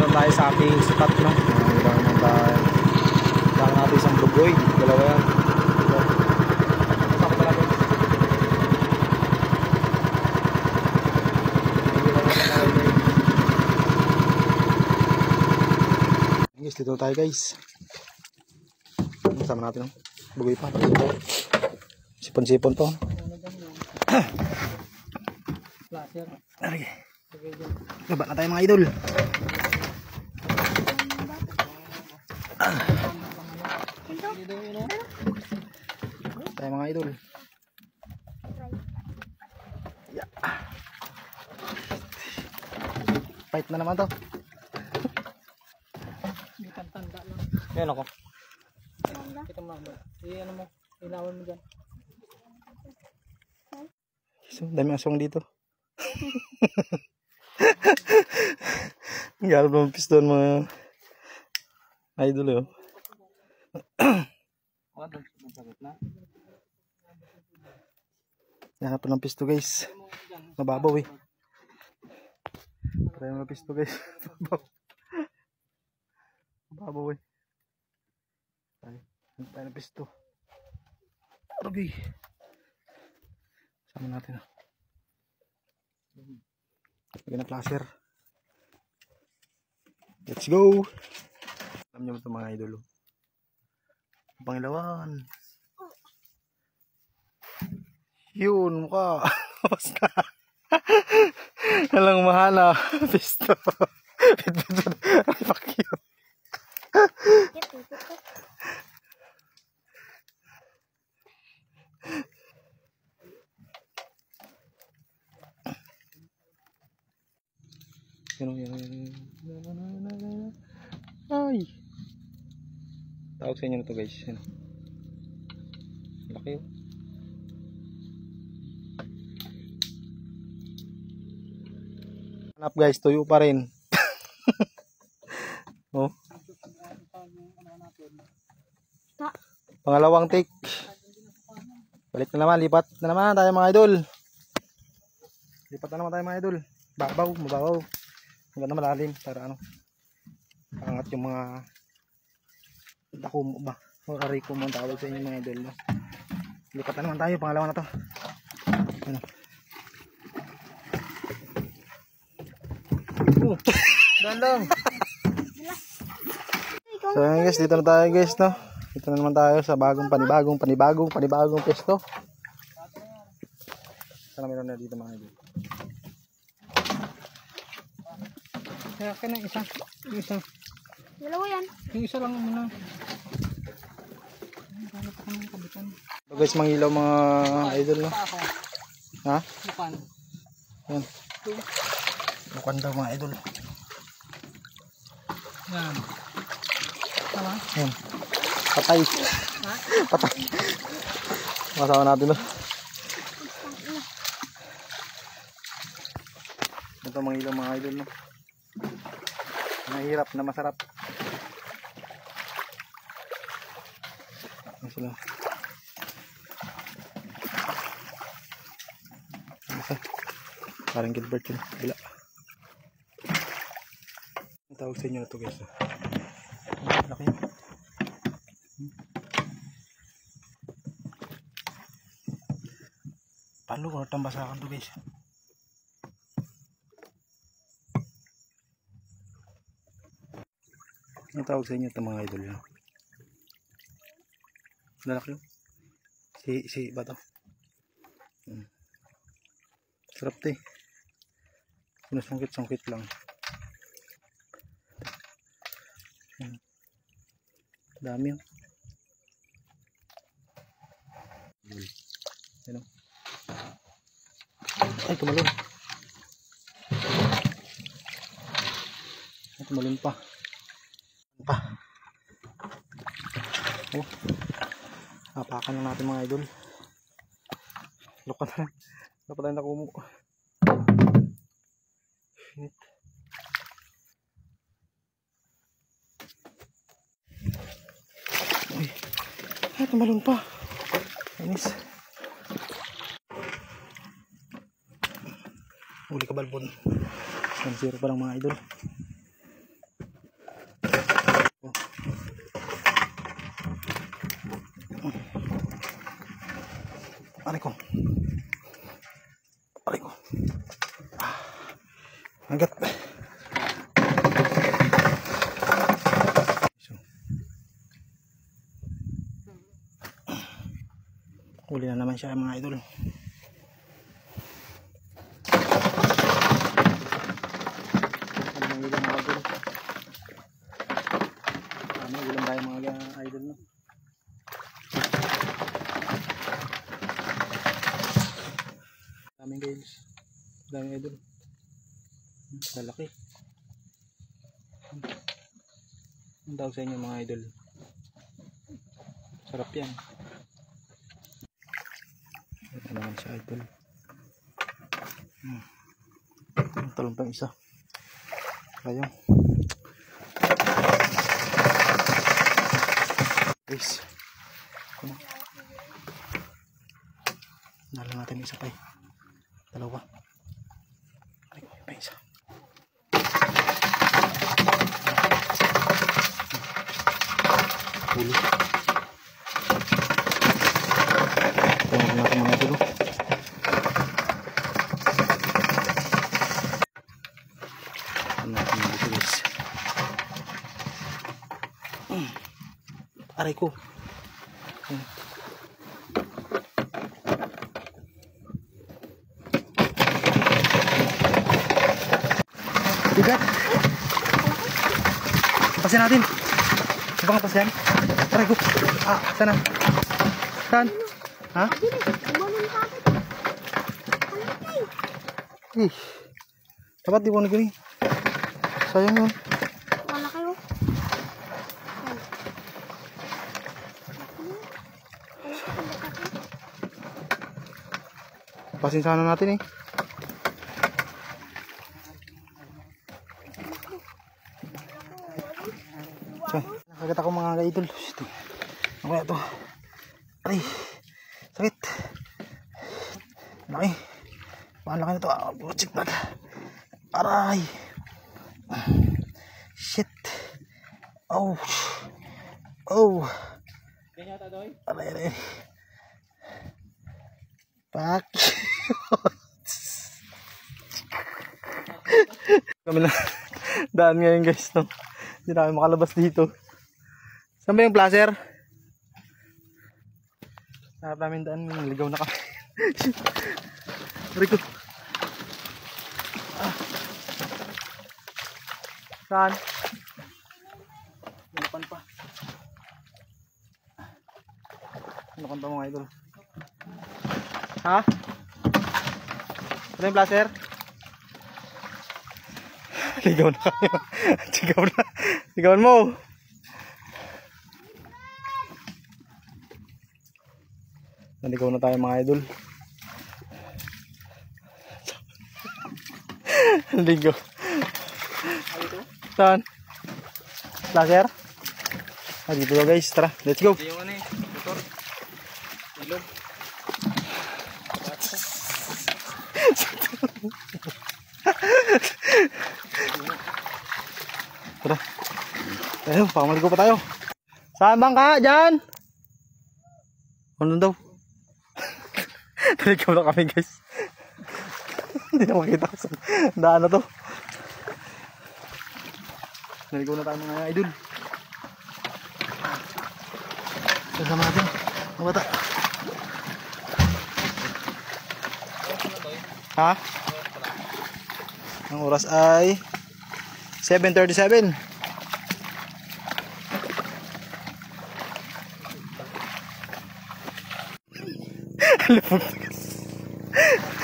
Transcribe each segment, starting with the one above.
naman tayo sa aking spot, no? Dito naman tayo. Dito natin isang bugoy. Dalawa yan. Saka talaga. Guys, dito tayo guys. Sama natin, no? Bugoy pa. Sipon-sipon to. Okay. Baba na tayo mga idol. Tayo mga idol. Yeah. Fight na naman to. Tanda lang. Ayan ako. Kita mo ba? Ano mo? Ilawan mo dyan. So, dami aswang dito. Garap ng piston mga idol yun. Hanap ng pisto guys. Mababaw eh. Try mo ng pisto guys. Mababaw eh. Tayo ng pisto. Ruby. Sama natin ah. Lagyan ng placer. Let's go. Alam niyo ito mga idol. Pangilawan. Yun mukha. Basta. Walang mahana. Pisto. Ay fuck you. Ay. Tawag sa inyo na to guys. Laki yun. Hanap guys, tuyo pa rin. Oh. Pangalawang take. Balik na naman, lipat na naman tayo mga idol. Lipat na naman tayo mga idol. Babaw, mababaw. Hanggang na malalim para ano. Angat yung mga dako mo ba? O ariko mo ang tawag sa inyo mga idol. No? Lipat na naman tayo, pangalawa na to. Ano? Dandang. So guys, dito na tayo guys, no? Dito na naman tayo sa panibagong pesto. Sana meron na dito mga idol. Kaya ka na isa. Yung isa. Dalawa yan. Yung isa lang muna. Hanap ako ng kabitan. So guys, mangilaw mga idol, no? Ha? Bukan. Yan. Bukan daw mga idol. Yan. Tama? Yan. Patay. Ha? Patay. Masama natin, no? Ito mangilaw mga idol, no? Mahirap na masarap. Ano sila? Parang Gilbert yun. Bila. Ang tawag sa inyo na ito guys. Laki yun. Paano kung tambasakan ito guys? Ang tawag sa inyo ito mga idol yun. Lalaki yun. Si ba ito? Sarap ito eh. Sinusungkit-sungkit lang. Dami yun. Yan o. Ay, tumalon. Ay, tumalon pa. Oh. Apakan na natin mga idol. Luka na. Luka tayo na kumo. Shit. Uy. Ay, tumalon pa. Inis. Uli ka balbon. 1-0 pa lang mga idol. Huli na naman siya mga idol. Ulam tayo mga idol, no? Daming guys. Daming idol. Lalaki. Ang tawag sa inyo mga idol. Sarap yan. Ito naman siya idol. Talong pang isa. Kaya guys, nala natin isa pa eh. Dalawa. Ay, pa isa. Huli. Tingnan natin mga dulo. Ano natin mga dito guys. Aray ko. Bigat. Tapasin natin. Coba nga tapasin. Aray ko. Sana. Saan? Ha? Dapat di mo na gini. Sayang yun. Wala kayo. Tapasin sana natin eh. So, nakagat ako mga idol. Ano kaya ito? Aray, sakit. Laki. Laki na ito. Check back. Aray. Shit. Oh. Oh. Aray, aray. Pak. Kami na daan ngayon guys, no? Hindi na kami makalabas dito. Saan ba yung placer? Sarap namin daan, naligaw na kami. Rico. Saan? Nanukan pa. Nanukan pa mga idol. Ha? Ano yung placer? Ligaw na kami. Sigaw na. Sigawan mo. Naligaw na tayo mga idol. Ligaw. Saan? Laser? Dito na guys. Tara, let's go. Yung ano eh, motor. Ilog. Tara. Ayun, pamaligo pa tayo. Saan bang ka? Diyan? Ano daw? Naligaw na kami guys. Hindi na makita ko sa daan na to. Naligaw na tayo mga idol. Kasama natin mga bata. Ha? Ang oras ay 7:37.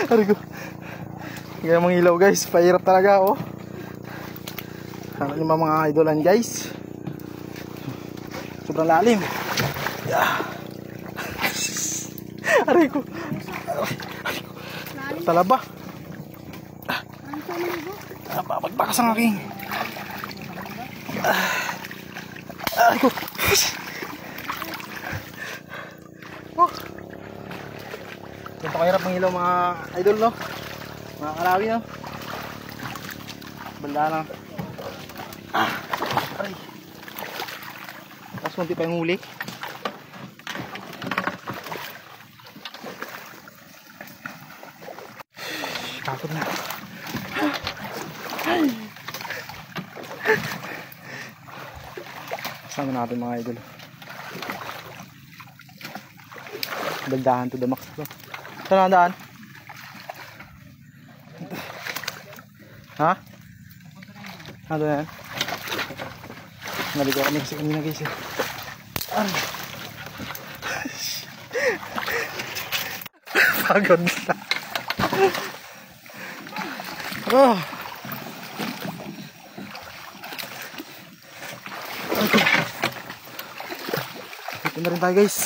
Aray ko. Kaya mga ilaw guys, pahirap talaga oh. Ano yung mga idolan guys. Sobrang lalim. Aray ko. Talaba. Pagbakas ang aking. Aray ko. Oh. Ganito kahirap mga ilaw mga idol no. Mga kalawi no. Banda na. Aray. Tapos kunti pa yung huli. Takot na. Sama natin mga idol. Daldahan to the max. Saan ang daan? Ha? Ano na yan? Naligaw kami kasi kanina guys eh. Pagod na. Oh. Okay. Ito na rin tayo guys.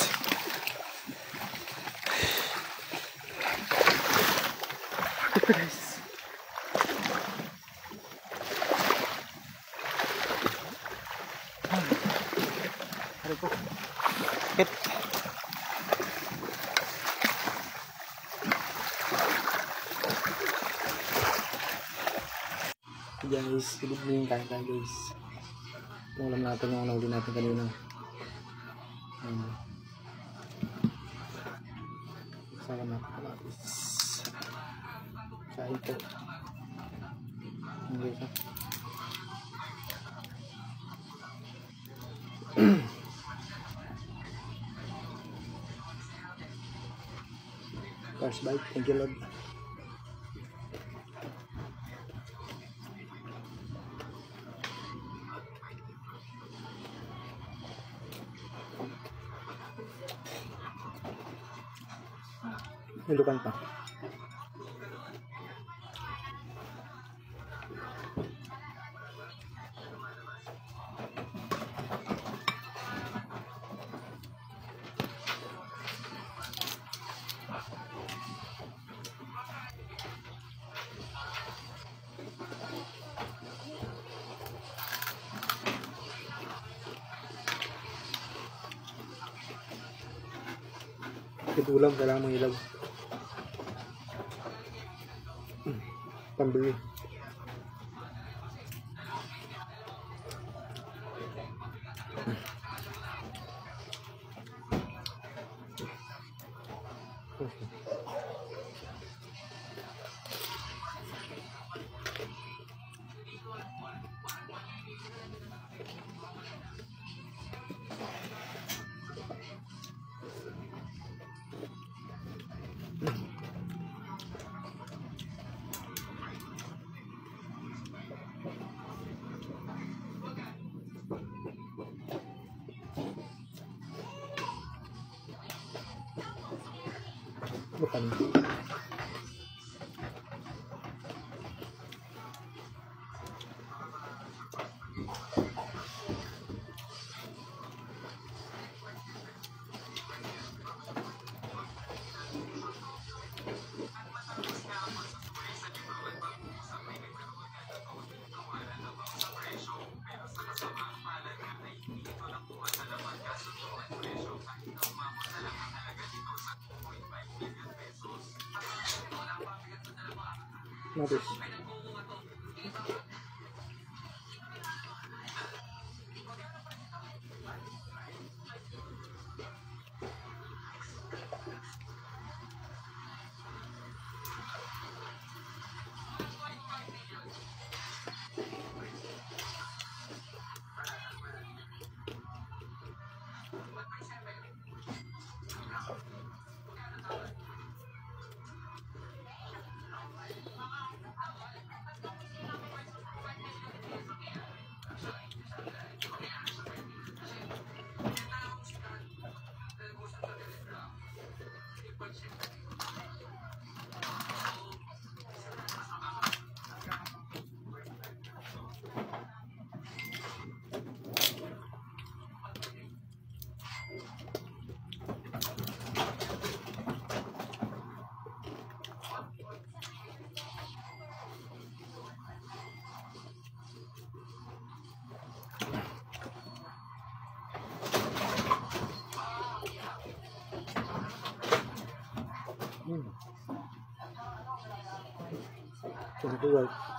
Ito guys. Hari ko. Hit. Guys, silip mo yung kain tayo guys. Ulam natin yung nahuli natin kanina. Sama natin kalapis. Kain po. Okay, first bite, thank you Lord. Ilukan pa. Ito ulam, kailangan mong ilaw. Pambili. Bukan. Notice. Thank you,